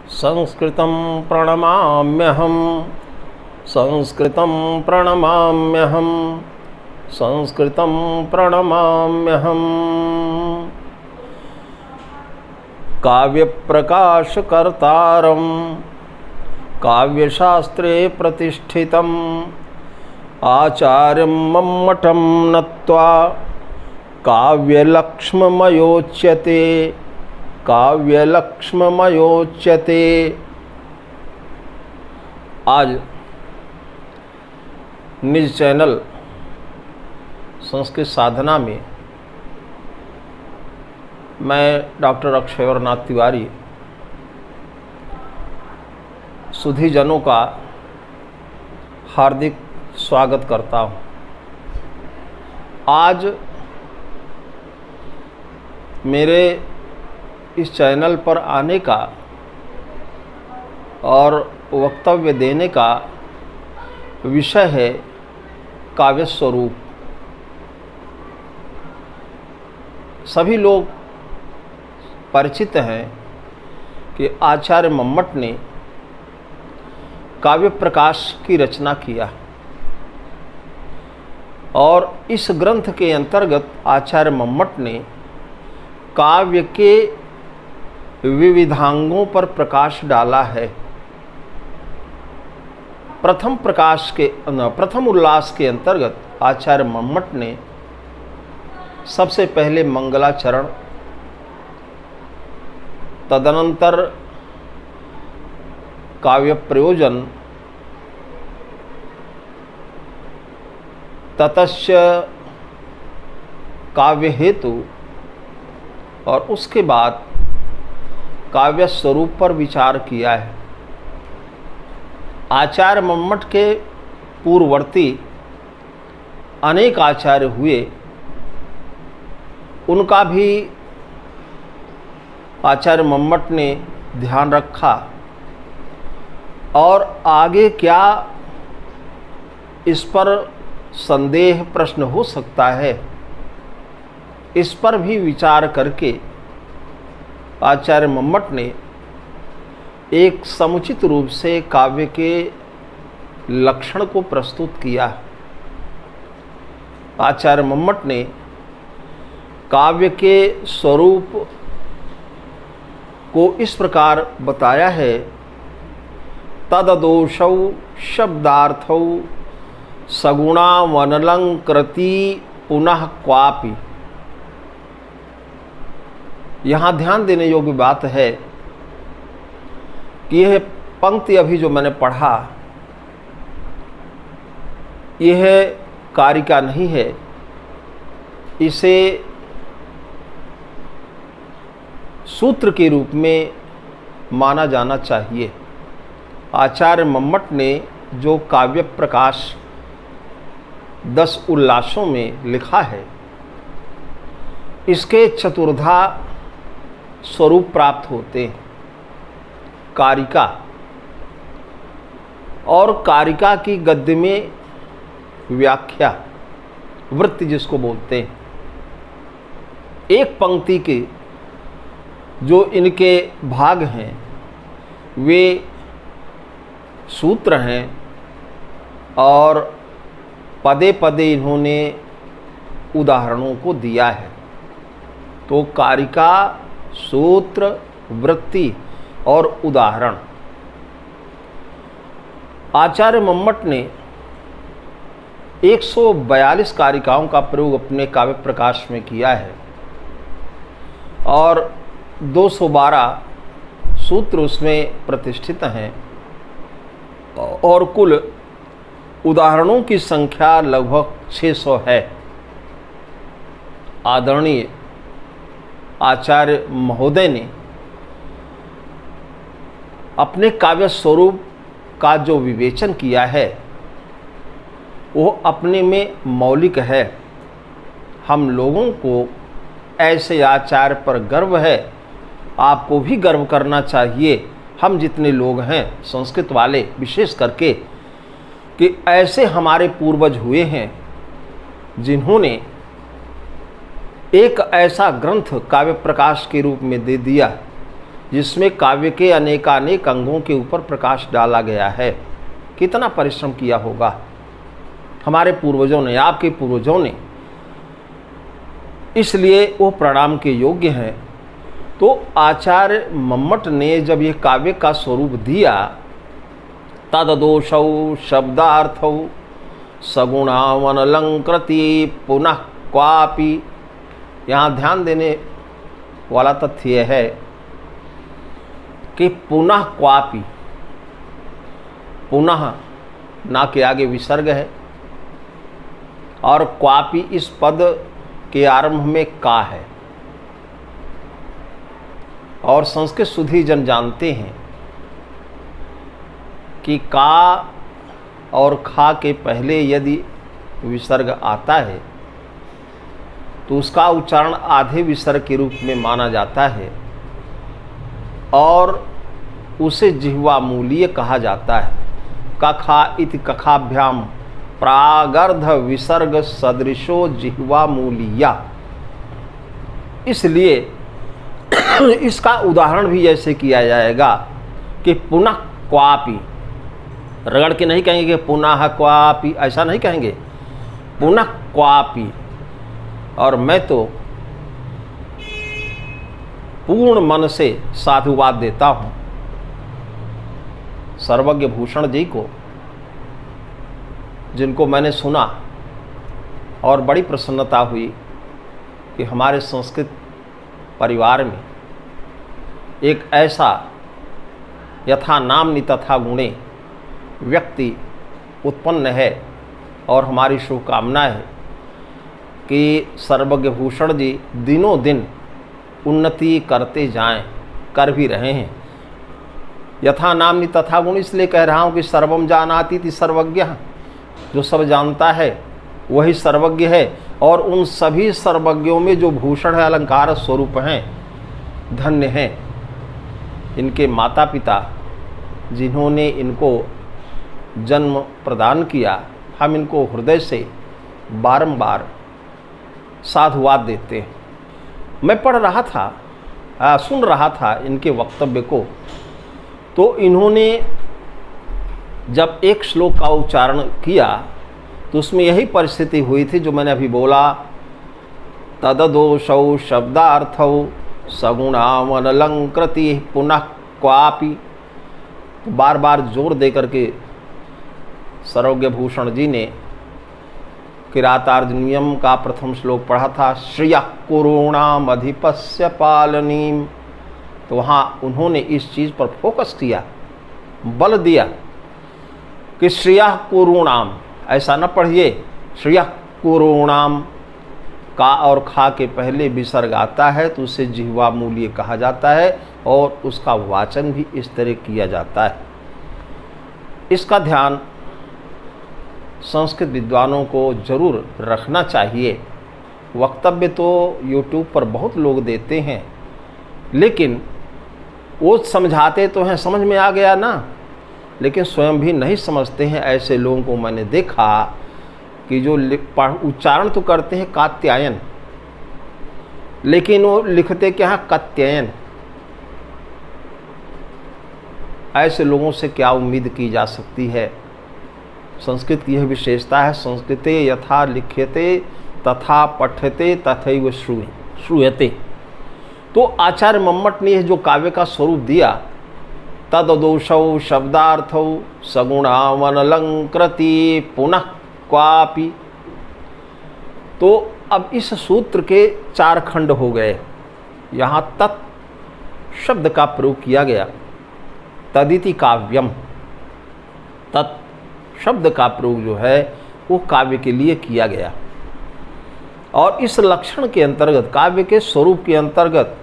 संस्कृतं प्रणमाम्यहं संस्कृतं प्रणमाम्यहं संस्कृतं प्रणमाम्यहं। काव्यप्रकाशकर्तारं काव्यशास्त्रे प्रतिष्ठितम् आचार्यं मम्मटं नत्वा काव्यलक्ष्ममयोच्यते काव्यलक्ष्ममयोच्यते। आज निज चैनल संस्कृत साधना में मैं डॉक्टर अक्षयवरनाथ तिवारी सुधीजनों का हार्दिक स्वागत करता हूँ। आज मेरे इस चैनल पर आने का और वक्तव्य देने का विषय है काव्य स्वरूप। सभी लोग परिचित हैं कि आचार्य मम्मट ने काव्य प्रकाश की रचना किया और इस ग्रंथ के अंतर्गत आचार्य मम्मट ने काव्य के विविधांगों पर प्रकाश डाला है। प्रथम उल्लास के अंतर्गत आचार्य मम्मट ने सबसे पहले मंगलाचरण, तदनंतर काव्य प्रयोजन, ततश्च काव्य हेतु और उसके बाद काव्य स्वरूप पर विचार किया है। आचार्य मम्मट के पूर्ववर्ती अनेक आचार्य हुए, उनका भी आचार्य मम्मट ने ध्यान रखा और आगे क्या इस पर संदेह प्रश्न हो सकता है, इस पर भी विचार करके आचार्य मम्मट ने एक समुचित रूप से काव्य के लक्षण को प्रस्तुत किया। आचार्य मम्मट ने काव्य के स्वरूप को इस प्रकार बताया है। तददोषौ शब्दार्थौ सगुणावनलंकृति पुनः क्वापि। यहाँ ध्यान देने योग्य बात है कि यह पंक्ति अभी जो मैंने पढ़ा, यह कारिका नहीं है। इसे सूत्र के रूप में माना जाना चाहिए। आचार्य मम्मट ने जो काव्य प्रकाश 10 उल्लासों में लिखा है, इसके चतुर्धा स्वरूप प्राप्त होते हैं। कारिका और कारिका की गद्य में व्याख्या, वृत्ति जिसको बोलते हैं। एक पंक्ति के जो इनके भाग हैं वे सूत्र हैं और पदे पदे इन्होंने उदाहरणों को दिया है। तो कारिका, सूत्र, वृत्ति और उदाहरण। आचार्य मम्मट ने 142 कारिकाओं का प्रयोग अपने काव्य प्रकाश में किया है और 212 सूत्र उसमें प्रतिष्ठित हैं और कुल उदाहरणों की संख्या लगभग 600 है। आदरणीय आचार्य महोदय ने अपने काव्य स्वरूप का जो विवेचन किया है वो अपने में मौलिक है। हम लोगों को ऐसे आचार्य पर गर्व है, आपको भी गर्व करना चाहिए। हम जितने लोग हैं संस्कृत वाले विशेष करके, कि ऐसे हमारे पूर्वज हुए हैं जिन्होंने एक ऐसा ग्रंथ काव्य प्रकाश के रूप में दे दिया जिसमें काव्य के अनेकानेक अंगों के ऊपर प्रकाश डाला गया है। कितना परिश्रम किया होगा हमारे पूर्वजों ने, आपके पूर्वजों ने, इसलिए वो प्रणाम के योग्य हैं। तो आचार्य मम्मट ने जब ये काव्य का स्वरूप दिया, तददोषौ शब्दार्थौ सगुणावनलंकृति पुनः क्वापि। यहाँ ध्यान देने वाला तथ्य है कि पुनः क्वापि, पुनः ना के आगे विसर्ग है और क्वापि इस पद के आरंभ में का है। और संस्कृत सुधी जन जानते हैं कि का और खा के पहले यदि विसर्ग आता है तो उसका उच्चारण आधे विसर्ग के रूप में माना जाता है और उसे जिह्वा मूलीय कहा जाता है। कखा इति कखाभ्याम प्रागर्ध विसर्ग सदृशो जिह्वा मूलीया। इसलिए इसका उदाहरण भी ऐसे किया जाएगा कि पुनः क्वापि, रगड़ के नहीं कहेंगे कि पुनः क्वापि, ऐसा नहीं कहेंगे, पुनः क्वापि। और मैं तो पूर्ण मन से साधुवाद देता हूँ सर्वज्ञ भूषण जी को, जिनको मैंने सुना और बड़ी प्रसन्नता हुई कि हमारे संस्कृत परिवार में एक ऐसा यथा नाम्नि तथा गुणे व्यक्ति उत्पन्न है। और हमारी शुभकामना है कि सर्वज्ञ भूषण जी दिनों दिन उन्नति करते जाएं, कर भी रहे हैं। यथा नाम्नि तथा गुण इसलिए कह रहा हूँ कि सर्वम जानाति ति सर्वज्ञ, जो सब जानता है वही सर्वज्ञ है। और उन सभी सर्वज्ञों में जो भूषण है, अलंकार स्वरूप हैं, धन्य हैं इनके माता पिता जिन्होंने इनको जन्म प्रदान किया। हम इनको हृदय से बारंबार साधुवाद देते हैं। मैं पढ़ रहा था, सुन रहा था इनके वक्तव्य को, तो इन्होंने जब एक श्लोक का उच्चारण किया तो उसमें यही परिस्थिति हुई थी जो मैंने अभी बोला, तददोषौ शब्दार्थौ सगुणावनलंकृति पुनः क्वापि। तो बार बार जोर दे करके सर्वज्ञ भूषण जी ने किरातार्जुनीयम का प्रथम श्लोक पढ़ा था, श्रियः कुरूणाम अधिपस्य पालनीम। तो वहाँ उन्होंने इस चीज़ पर फोकस किया, बल दिया कि श्रियः कुरूणाम, ऐसा न पढ़िए श्रियः कुरूणाम, का और खा के पहले विसर्ग आता है तो उसे जिह्वा मूल्य कहा जाता है और उसका वाचन भी इस तरह किया जाता है। इसका ध्यान संस्कृत विद्वानों को जरूर रखना चाहिए। वक्तव्य तो YouTube पर बहुत लोग देते हैं, लेकिन वो समझाते तो हैं, समझ में आ गया ना, लेकिन स्वयं भी नहीं समझते हैं। ऐसे लोगों को मैंने देखा कि जो उच्चारण तो करते हैं कात्यायन, लेकिन वो लिखते क्या है कत्ययन। ऐसे लोगों से क्या उम्मीद की जा सकती है। संस्कृत की यह विशेषता है, संस्कृते यथा लिख्यते तथा पठ्यते तथैव श्रूयते। तो आचार्य मम्मट ने यह जो काव्य का स्वरूप दिया, तददोषौ शब्दार्थौ सगुणावनलंकृति पुनः क्वापि, तो अब इस सूत्र के 4 खंड हो गए। यहाँ तत् शब्द का प्रयोग किया गया, तदिति काव्यम, तत् शब्द का प्रयोग जो है वो काव्य के लिए किया गया। और इस लक्षण के अंतर्गत, काव्य के स्वरूप के अंतर्गत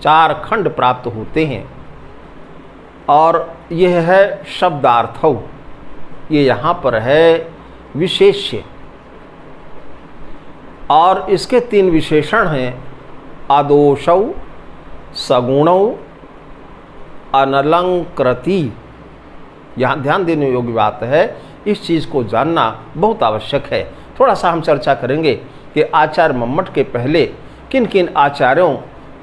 4 खंड प्राप्त होते हैं। और यह है शब्दार्थौ, ये यहाँ पर है विशेष्य। और इसके 3 विशेषण हैं, अदोषौ, सगुणौ, अनलंकृति। यहाँ ध्यान देने योग्य बात है, इस चीज़ को जानना बहुत आवश्यक है। थोड़ा सा हम चर्चा करेंगे कि आचार्य मम्मट के पहले किन किन आचार्यों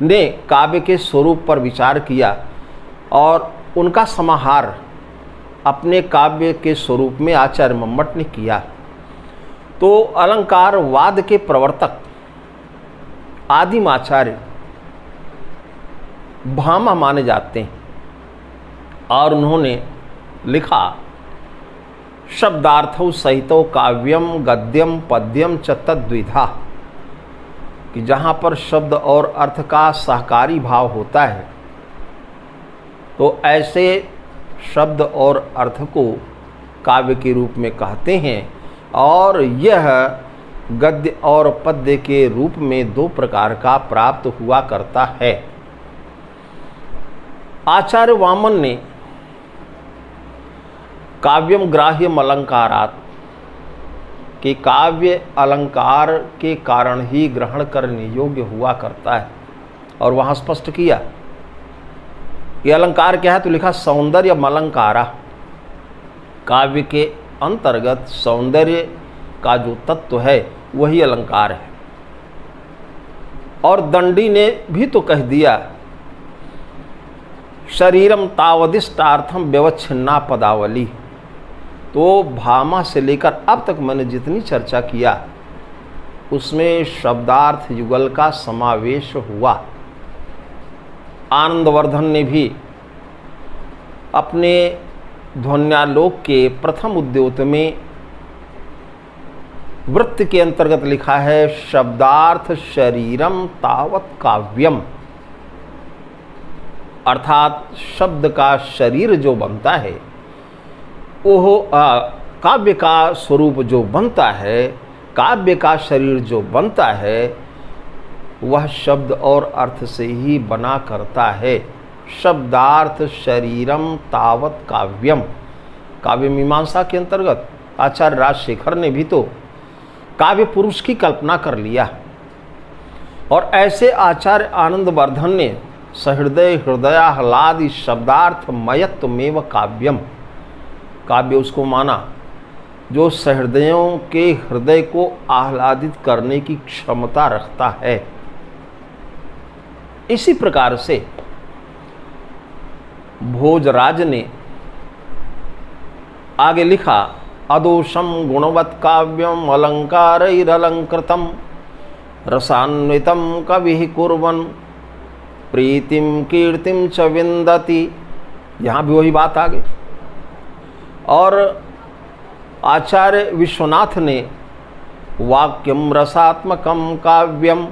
ने काव्य के स्वरूप पर विचार किया और उनका समाहार अपने काव्य के स्वरूप में आचार्य मम्मट ने किया। तो अलंकारवाद के प्रवर्तक आदिम आचार्य भामा माने जाते हैं और उन्होंने लिखा, शब्दार्थौ सहितो काव्यम गद्यम पद्यम च तद्विधा, कि जहाँ पर शब्द और अर्थ का सहकारी भाव होता है तो ऐसे शब्द और अर्थ को काव्य के रूप में कहते हैं, और यह गद्य और पद्य के रूप में दो प्रकार का प्राप्त हुआ करता है। आचार्य वामन ने काव्यम ग्राह्यम अलंकारात्, कि काव्य अलंकार के कारण ही ग्रहण करने योग्य हुआ करता है, और वहाँ स्पष्ट किया ये अलंकार क्या है, तो लिखा सौंदर्यम अलंकारा, काव्य के अंतर्गत सौंदर्य का जो तत्व है वही अलंकार है। और दंडी ने भी तो कह दिया, शरीरम तावदिष्टार्थम व्यवच्छिन्ना पदावली। तो भामा से लेकर अब तक मैंने जितनी चर्चा किया उसमें शब्दार्थ युगल का समावेश हुआ। आनंदवर्धन ने भी अपने ध्वन्यालोक के प्रथम उद्योत में वृत्त के अंतर्गत लिखा है, शब्दार्थ शरीरम तावत काव्यम, अर्थात शब्द का शरीर जो बनता है वो काव्य का स्वरूप जो बनता है, काव्य का शरीर जो बनता है वह शब्द और अर्थ से ही बना करता है। शब्दार्थ शरीरम तावत काव्यम, काव्य मीमांसा के अंतर्गत आचार्य राजशेखर ने भी तो काव्य पुरुष की कल्पना कर लिया, और ऐसे आचार्य आनंदवर्धन ने सहृदय हृदयाह्लादि शब्दार्थ मयत्वमेव काव्यम, काव्य उसको माना जो सहृदयों के हृदय को आह्लादित करने की क्षमता रखता है। इसी प्रकार से भोजराज ने आगे लिखा, अदोषम गुणवत् काव्यम अलंकारैरलंकृतम रसान्वितम कविः कुर्वन् प्रीतिम कीर्तिम च विन्दति। यहाँ भी वही बात आ गई। और आचार्य विश्वनाथ ने वाक्यम रसात्मकम काव्यम,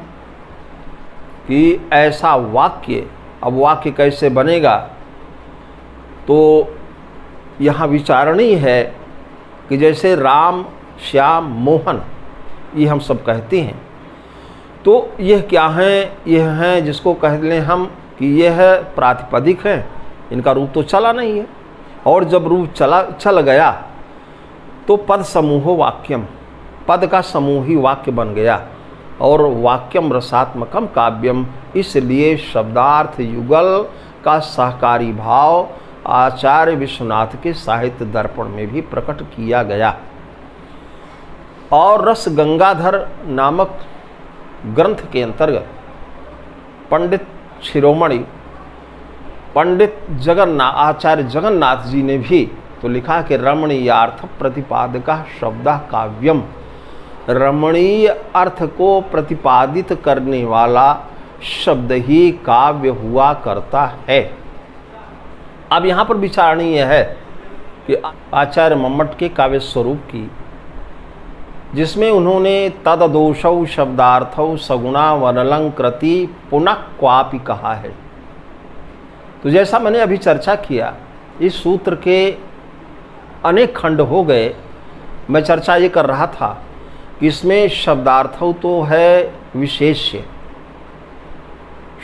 कि ऐसा वाक्य, अब वाक्य कैसे बनेगा, तो यहाँ विचारणीय है कि जैसे राम श्याम मोहन ये हम सब कहते हैं, तो यह क्या हैं, यह हैं जिसको कह लें हम कि यह प्रातिपदिक है, इनका रूप तो चला नहीं है, और जब रूप चल गया तो पद समूहो वाक्यम, पद का समूह ही वाक्य बन गया, और वाक्यम रसात्मकम काव्यम, इसलिए शब्दार्थ युगल का सहकारी भाव आचार्य विश्वनाथ के साहित्य दर्पण में भी प्रकट किया गया। और रस गंगाधर नामक ग्रंथ के अंतर्गत पंडित शिरोमणि पंडित आचार्य जगन्नाथ जी ने भी तो लिखा कि रमणीयार्थ प्रतिपादक शब्द काव्यम, रमणीय अर्थ को प्रतिपादित करने वाला शब्द ही काव्य हुआ करता है। अब यहाँ पर विचारणीय है कि आचार्य मम्मट के काव्य स्वरूप की, जिसमें उन्होंने तददोषौ शब्दार्थौ सगुणा वनलंकृति पुनः क्वापि कहा है। तो जैसा मैंने अभी चर्चा किया, इस सूत्र के अनेक खंड हो गए। मैं चर्चा ये कर रहा था कि इसमें शब्दार्थौ तो है विशेष्य,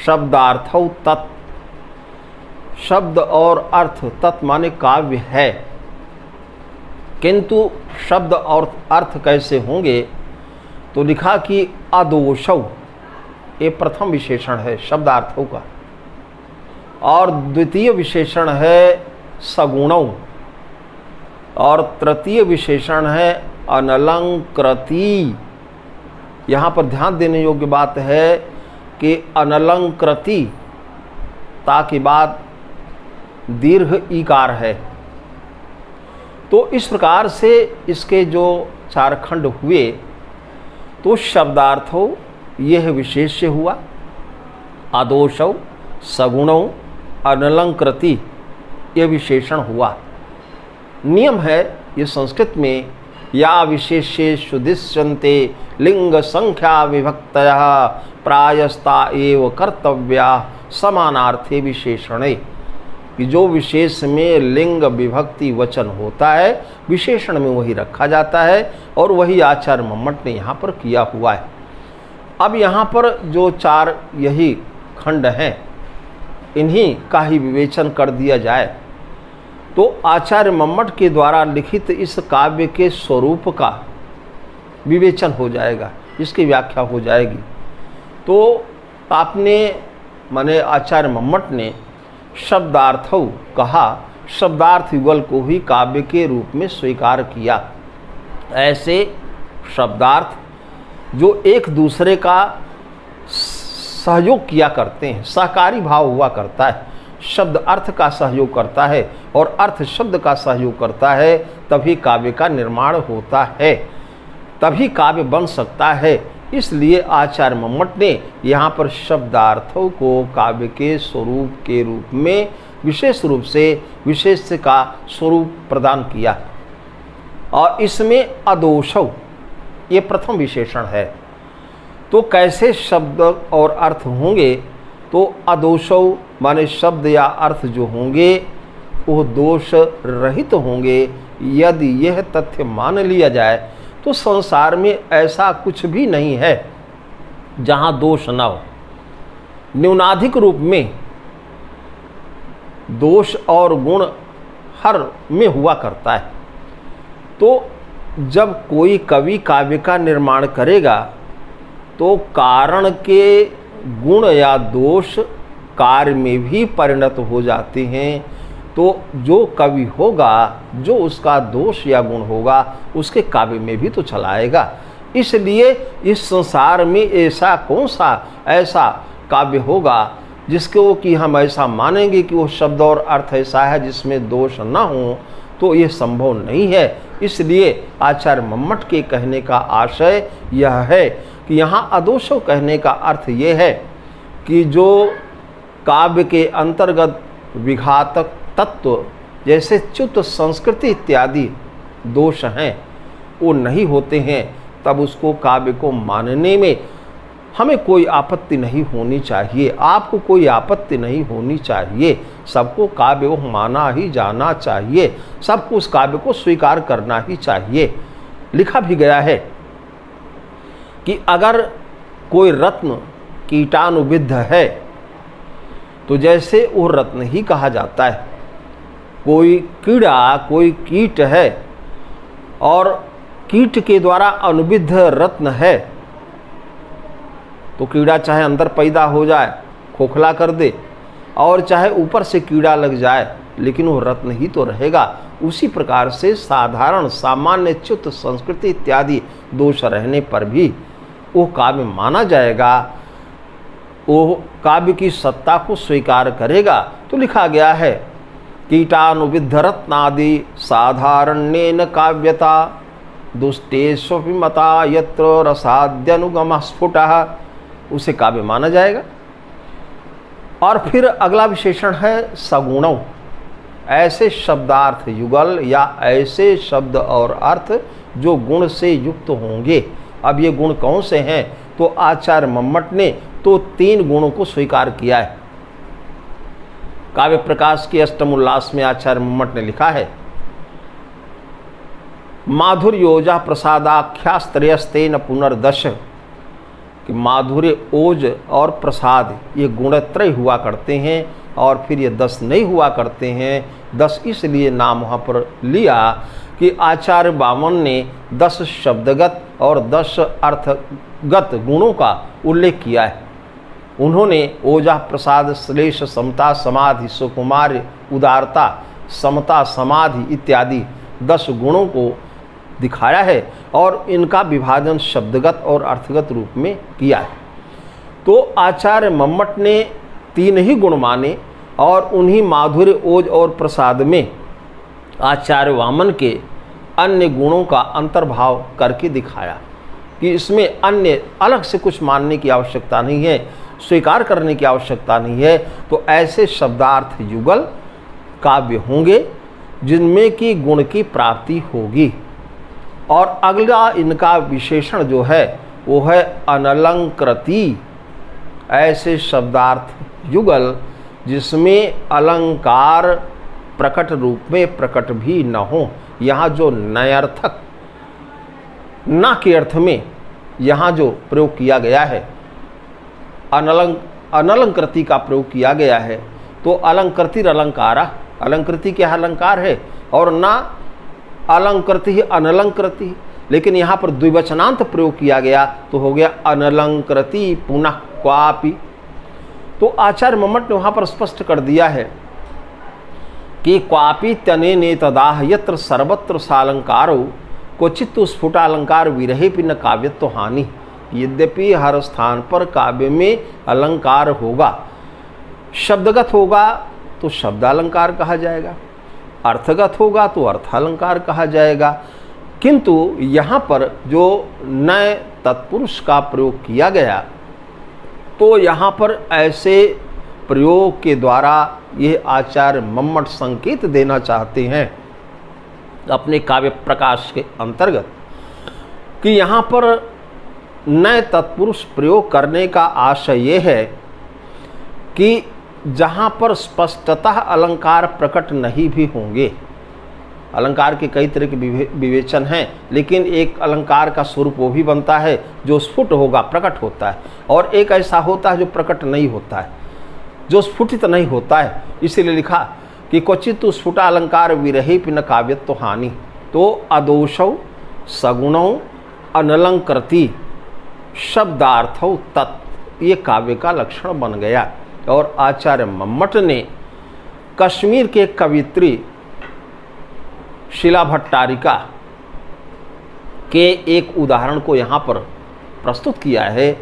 शब्दार्थौ तत्, शब्द और अर्थ तत् माने काव्य है, किंतु शब्द और अर्थ कैसे होंगे, तो लिखा कि अदोषौ, ये प्रथम विशेषण है शब्दार्थों का, और द्वितीय विशेषण है सगुणौ, और तृतीय विशेषण है अनलंकृति। यहाँ पर ध्यान देने योग्य बात है के अनलंकृति ता के बाद दीर्घ ईकार है। तो इस प्रकार से इसके जो 4 खंड हुए तो शब्दार्थों यह विशेष्य हुआ, आदोषौ, सगुणौ, अनलंकृति यह विशेषण हुआ। नियम है ये संस्कृत में या विशेषेषु दृश्यन्ते लिंग संख्या विभक्तयः प्रायस्ता एव कर्तव्या समानार्थे विशेषणे, कि जो विशेष में लिंग विभक्ति वचन होता है विशेषण में वही रखा जाता है और वही आचार्य मम्मट ने यहाँ पर किया हुआ है। अब यहाँ पर जो 4 यही खंड हैं इन्हीं का ही विवेचन कर दिया जाए तो आचार्य मम्मट के द्वारा लिखित इस काव्य के स्वरूप का विवेचन हो जाएगा, इसकी व्याख्या हो जाएगी। तो आपने माने आचार्य मम्मट ने शब्दार्थौ कहा, शब्दार्थ युगल को ही काव्य के रूप में स्वीकार किया। ऐसे शब्दार्थ जो एक दूसरे का सहयोग किया करते हैं, सहकारी भाव हुआ करता है, शब्द अर्थ का सहयोग करता है और अर्थ शब्द का सहयोग करता है, तभी काव्य का निर्माण होता है, तभी काव्य बन सकता है। इसलिए आचार्य मम्मट ने यहाँ पर शब्दार्थों को काव्य के स्वरूप के रूप में विशेष रूप से विशेष का स्वरूप प्रदान किया। और इसमें अदोषौ ये प्रथम विशेषण है। तो कैसे शब्द और अर्थ होंगे, तो अदोषौ माने शब्द या अर्थ जो होंगे वो दोष रहित होंगे। यदि यह तथ्य मान लिया जाए तो संसार में ऐसा कुछ भी नहीं है जहाँ दोष न हो। न्यूनाधिक रूप में दोष और गुण हर में हुआ करता है। तो जब कोई कवि काव्य का निर्माण करेगा तो कारण के गुण या दोष कार्य में भी परिणत हो जाते हैं। तो जो कवि होगा जो उसका दोष या गुण होगा उसके काव्य में भी तो चलाएगा। इसलिए इस संसार में ऐसा कौन सा ऐसा काव्य होगा जिसको कि हम ऐसा मानेंगे कि वो शब्द और अर्थ ऐसा है जिसमें दोष ना हो, तो ये संभव नहीं है। इसलिए आचार्य मम्मट के कहने का आशय यह है कि यहाँ अदोषौ कहने का अर्थ ये है कि जो काव्य के अंतर्गत विघातक तत्व जैसे च्युत संस्कृति इत्यादि दोष हैं वो नहीं होते हैं, तब उसको काव्य को मानने में हमें कोई आपत्ति नहीं होनी चाहिए, आपको कोई आपत्ति नहीं होनी चाहिए। सबको काव्य को माना ही जाना चाहिए, सबको उस काव्य को स्वीकार करना ही चाहिए। लिखा भी गया है कि अगर कोई रत्न कीटानुविद्ध है तो जैसे वो रत्न ही कहा जाता है। कोई कीड़ा कोई कीट है और कीट के द्वारा अनुविद्ध रत्न है तो कीड़ा चाहे अंदर पैदा हो जाए खोखला कर दे और चाहे ऊपर से कीड़ा लग जाए लेकिन वो रत्न ही तो रहेगा। उसी प्रकार से साधारण सामान्य च्युत संस्कृति इत्यादि दोष रहने पर भी वो काव्य माना जाएगा, वो काव्य की सत्ता को स्वीकार करेगा। तो लिखा गया है कीटानुविद्ध रत्नादि साधारण्येन काव्यता दुष्टेष्वपि मता यत्र रसाद्यनुगम स्फुटः, उसे काव्य माना जाएगा। और फिर अगला विशेषण है सगुणौ, ऐसे शब्दार्थ युगल या ऐसे शब्द और अर्थ जो गुण से युक्त होंगे। अब ये गुण कौन से हैं, तो आचार्य मम्मट ने तो 3 गुणों को स्वीकार किया है। काव्य प्रकाश के अष्टम उल्लास में आचार्य मम्मट ने लिखा है माधुर्योजा प्रसादाख्यास्त्रयस्तेन पुनर्दश, कि माधुर्य ओज और प्रसाद ये गुणत्रय हुआ करते हैं और फिर ये 10 नहीं हुआ करते हैं। 10 इसलिए नाम वहाँ पर लिया कि आचार्य बामन ने 10 शब्दगत और 10 अर्थगत गुणों का उल्लेख किया है। उन्होंने ओजा प्रसाद श्लेष समता समाधि सुकुमार उदारता समता समाधि इत्यादि 10 गुणों को दिखाया है और इनका विभाजन शब्दगत और अर्थगत रूप में किया है। तो आचार्य मम्मट ने 3 ही गुण माने और उन्हीं माधुर्य, ओज और प्रसाद में आचार्य वामन के अन्य गुणों का अंतर्भाव करके दिखाया कि इसमें अन्य अलग से कुछ मानने की आवश्यकता नहीं है, स्वीकार करने की आवश्यकता नहीं है। तो ऐसे शब्दार्थ युगल काव्य होंगे जिनमें कि गुण की प्राप्ति होगी। और अगला इनका विशेषण जो है वो है अनलंकृति। ऐसे शब्दार्थ युगल जिसमें अलंकार प्रकट रूप में प्रकट भी न हो। यहाँ जो नयर्थक न के अर्थ में यहाँ जो प्रयोग किया गया है, अनलंकृति का प्रयोग किया गया है, तो अलंकृतिर अलंकारा, अलंकृति क्या अलंकार है, और ना अलंकृति ही अनलंकृति। लेकिन यहाँ पर द्विवचनांत प्रयोग किया गया तो हो गया अनलंकृति पुनः क्वापि। तो आचार्य मम्मट ने वहाँ पर स्पष्ट कर दिया है कि क्वापि तनेने तदाह यत्र सर्वत्र सालंकारो क्वचित स्फुटालंकार विरहे न काव्यत्व हानि। यद्यपि हर स्थान पर काव्य में अलंकार होगा, शब्दगत होगा तो शब्दालंकार कहा जाएगा, अर्थगत होगा तो अर्थालंकार कहा जाएगा, किंतु यहाँ पर जो नए तत्पुरुष का प्रयोग किया गया तो यहाँ पर ऐसे प्रयोग के द्वारा ये आचार्य मम्मट संकेत देना चाहते हैं अपने काव्य प्रकाश के अंतर्गत कि यहाँ पर नए तत्पुरुष प्रयोग करने का आशय ये है कि जहाँ पर स्पष्टतः अलंकार प्रकट नहीं भी होंगे, अलंकार के कई तरह के विवेचन हैं, लेकिन एक अलंकार का स्वरूप वो भी बनता है जो स्फुट होगा, प्रकट होता है, और एक ऐसा होता है जो प्रकट नहीं होता है, जो स्फुटित नहीं होता है। इसीलिए लिखा कि क्वचित स्फुट अलंकार विरहे न काव्यत्व हानि। तो अदोषौ सगुणौ अनलंकृति शब्दार्थौ तत्, ये काव्य का लक्षण बन गया। और आचार्य मम्मट ने कश्मीर के कवित्री शिला भट्टारिका के एक उदाहरण को यहाँ पर प्रस्तुत किया है,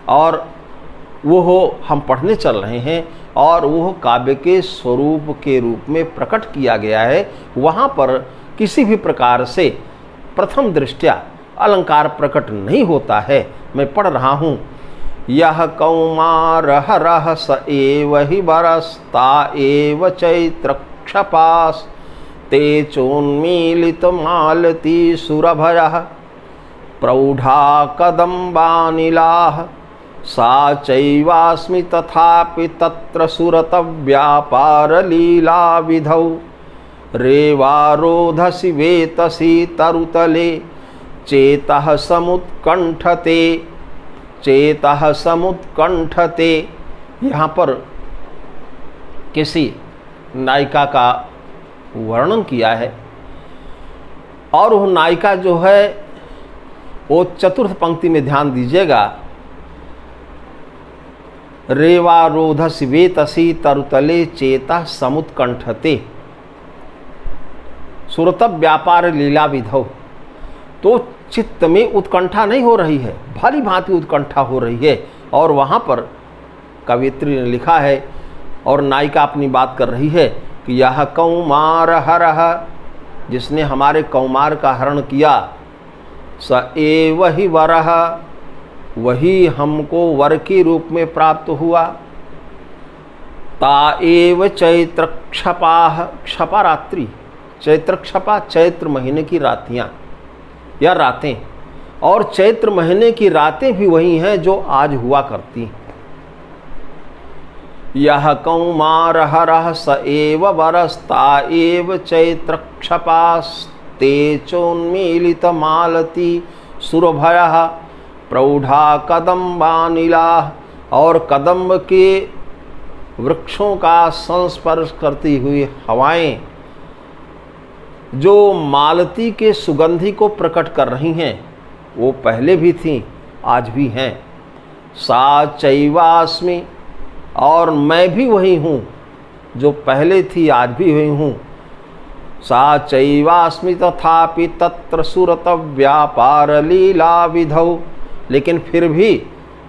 और वो हम पढ़ने चल रहे हैं, और वह काव्य के स्वरूप के रूप में प्रकट किया गया है। वहाँ पर किसी भी प्रकार से प्रथम दृष्टया अलंकार प्रकट नहीं होता है। मैं पढ़ रहा हूँ, यह कौमार हरह स एव हि बरस्ता एव चैत्र क्षपास ते चोन्मीलित मालती सुरभयः प्रौढ़ा कदम्बानिलाः सा चैवास्मि तथापि तत्र सुरतव्यापारलीला विधौ रेवारोधसि वेतसि तरुतले चेतः समुत्कंठते, चेतः समुत्कंठते। यहाँ पर किसी नायिका का वर्णन किया है, और वह नायिका जो है वो चतुर्थ पंक्ति में ध्यान दीजिएगा, रेवारोधसि वेतसि तरुतले चेतः समुत्कंठते सुरतव व्यापार लीला विधौ। तो चित्त में उत्कंठा नहीं हो रही है, भारी भांति उत्कंठा हो रही है। और वहाँ पर कवित्री ने लिखा है, और नायिका अपनी बात कर रही है कि यह कौमार हरह, जिसने हमारे कौमार का हरण किया, स एव हि वरह, वही हमको वर के रूप में प्राप्त हुआ, ता एव चैत्र क्षपाह, क्षपा रात्रि, चैत्र क्षपा चैत्र महीने की रातियाँ या रातें, और चैत्र महीने की रातें भी वही हैं जो आज हुआ करती। यह कौमार हरः स एव वरस्ता एव चैत्र क्षपास्ते चोन्मीलित मालती सुरभयः प्रौढ़ा कदम्बानिलाः, और कदम्ब के वृक्षों का संस्पर्श करती हुई हवाएं जो मालती के सुगंधि को प्रकट कर रही हैं, वो पहले भी थीं, आज भी हैं। सा चैवास्मि, और मैं भी वही हूँ जो पहले थी, आज भी वही हूँ। सा चैवास्मि तथापि तत्र सुरतव व्यापार लीला विधौ, लेकिन फिर भी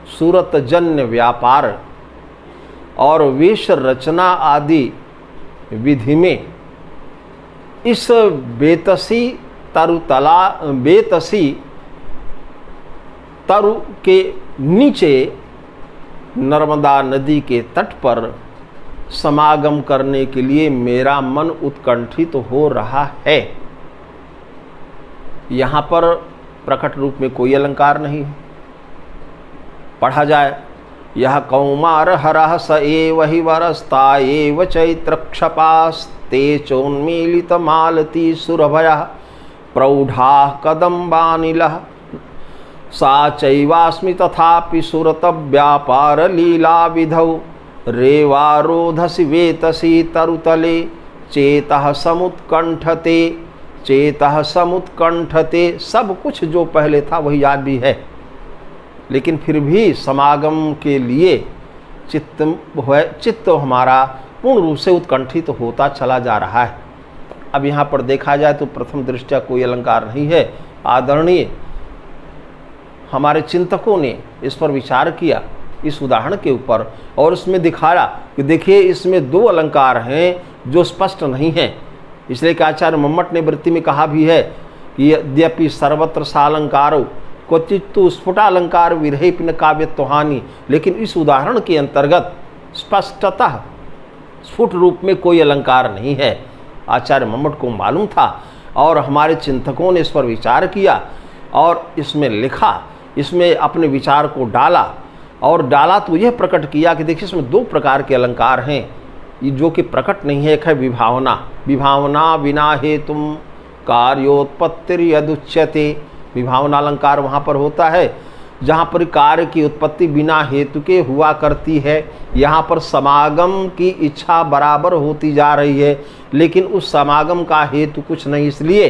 सूरतजन्य व्यापार और वेश रचना आदि विधि में इस बेतसी तरु के नीचे नर्मदा नदी के तट पर समागम करने के लिए मेरा मन उत्कंठित हो रहा है। यहाँ पर प्रकट रूप में कोई अलंकार नहीं है। पढ़ा जाए, यह कौमार हरः स एव हि वरस्ता एव चैत्रक्षपास्ते चोन्मीलित मालती सुरभयः प्रौढ़ाः कदम्बानिलः सा चैवास्मि तथापि सुरतव्यापार लीला विधौ रेवारोधसि वेतसी तरुतले चेतः समुत्कंठते। सब कुछ जो पहले था वही आज भी है, लेकिन फिर भी समागम के लिए चित्त हमारा पूर्ण रूप से उत्कंठित होता चला जा रहा है। अब यहाँ पर देखा जाए तो प्रथम दृष्टया कोई अलंकार नहीं है। आदरणीय हमारे चिंतकों ने इस पर विचार किया, इस उदाहरण के ऊपर, और उसमें दिखाया कि देखिए इसमें दो अलंकार हैं जो स्पष्ट नहीं हैं। इसलिए कि आचार्य मम्मट ने वृत्ति में कहा भी है कि यद्यपि सर्वत्र सालंकारो क्वचित्तु स्फुटालंकार विरहिपिन काव्यत्वहानि, लेकिन इस उदाहरण के अंतर्गत स्पष्टतः स्फुट रूप में कोई अलंकार नहीं है। आचार्य मम्मट को मालूम था और हमारे चिंतकों ने इस पर विचार किया और इसमें लिखा, इसमें अपने विचार को डाला, और डाला तो यह प्रकट किया कि देखिए इसमें दो प्रकार के अलंकार हैं जो कि प्रकट नहीं है। एक है विभावना, विभावना बिना हेतुम कार्योत्पत्तिर्यदुच्यते। विभावना अलंकार वहाँ पर होता है जहाँ पर कार्य की उत्पत्ति बिना हेतु के हुआ करती है। यहाँ पर समागम की इच्छा बराबर होती जा रही है, लेकिन उस समागम का हेतु कुछ नहीं, इसलिए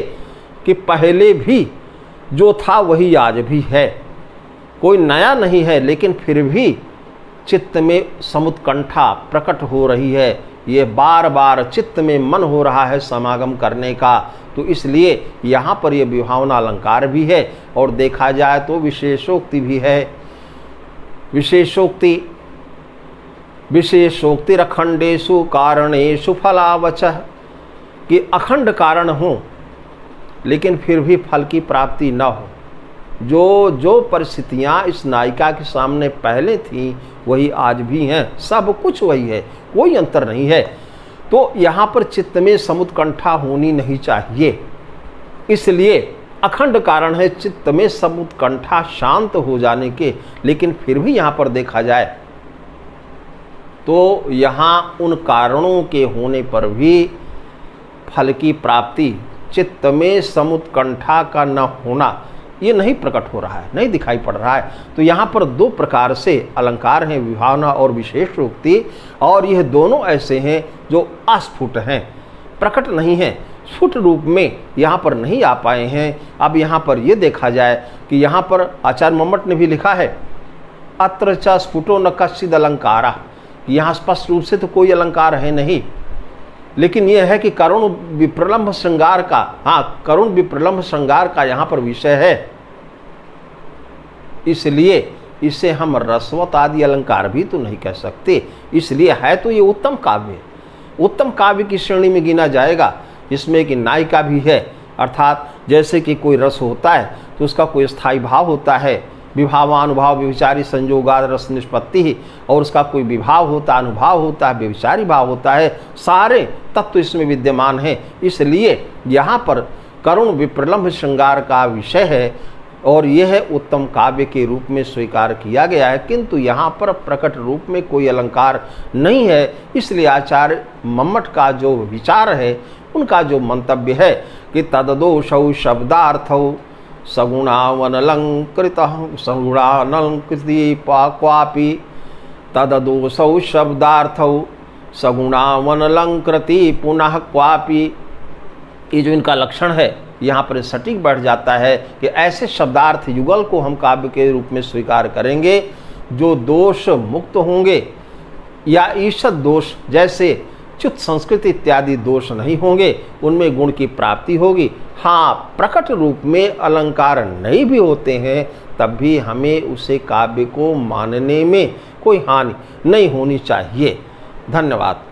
कि पहले भी जो था वही आज भी है, कोई नया नहीं है, लेकिन फिर भी चित्त में समुत्कंठा प्रकट हो रही है। ये बार बार चित्त में मन हो रहा है समागम करने का, तो इसलिए यहाँ पर यह विभावना अलंकार भी है और देखा जाए तो विशेषोक्ति भी है। विशेषोक्तिरखंडेषु कारणेषु फलावचः, कि अखंड कारण हो लेकिन फिर भी फल की प्राप्ति न हो। जो जो परिस्थितियाँ इस नायिका के सामने पहले थीं वही आज भी हैं, सब कुछ वही है, कोई अंतर नहीं है। तो यहाँ पर चित्त में समुत्कंठा होनी नहीं चाहिए, इसलिए अखंड कारण है चित्त में समुत्कंठा शांत हो जाने के। लेकिन फिर भी यहाँ पर देखा जाए तो यहाँ उन कारणों के होने पर भी फल की प्राप्ति, चित्त में समुत्कंठा का न होना, ये नहीं प्रकट हो रहा है, नहीं दिखाई पड़ रहा है। तो यहाँ पर दो प्रकार से अलंकार हैं, विभावना और विशेषोक्ति, और यह दोनों ऐसे हैं जो अस्फुट हैं, प्रकट नहीं हैं, स्फुट रूप में यहाँ पर नहीं आ पाए हैं। अब यहाँ पर यह देखा जाए कि यहाँ पर आचार्य मम्मट ने भी लिखा है, अत्र च स्फुटो न कश्चिद अलंकारा, यहाँ स्पष्ट रूप से तो कोई अलंकार है नहीं, लेकिन यह है कि करुण विप्रलम्भ श्रृंगार का, हाँ करुण विप्रलम्भ श्रृंगार का यहाँ पर विषय है, इसलिए इसे हम रसवत आदि अलंकार भी तो नहीं कह सकते। इसलिए है तो ये उत्तम काव्य, उत्तम काव्य की श्रेणी में गिना जाएगा। इसमें कि नायिका भी है, अर्थात जैसे कि कोई रस होता है तो उसका कोई स्थायी भाव होता है, विभावानुभाव व्यभिचारी संयोगाद रस निष्पत्ति ही, और उसका कोई विभाव होता है, अनुभाव होता है, व्यभिचारी भाव होता है, सारे तत्व इसमें विद्यमान हैं। इसलिए यहाँ पर करुण विप्रलम्भ श्रृंगार का विषय है और यह उत्तम काव्य के रूप में स्वीकार किया गया है, किंतु यहाँ पर प्रकट रूप में कोई अलंकार नहीं है। इसलिए आचार्य मम्मट का जो विचार है, उनका जो मंतव्य है कि तददोषौ शब्दार्थौ सगुणावनलंकृतः सगुणानलंकृति क्वापि, तददोषौ शब्दार्थौ सगुणावनलंकृति पुनः क्वापि। ये जो इनका लक्षण है यहाँ पर सटीक बैठ जाता है कि ऐसे शब्दार्थ युगल को हम काव्य के रूप में स्वीकार करेंगे जो दोष मुक्त होंगे, या ईषद दोष जैसे च्युत संस्कृति इत्यादि दोष नहीं होंगे, उनमें गुण की प्राप्ति होगी, हाँ, प्रकट रूप में अलंकार नहीं भी होते हैं तब भी हमें उसे काव्य को मानने में कोई हानि नहीं होनी चाहिए। धन्यवाद।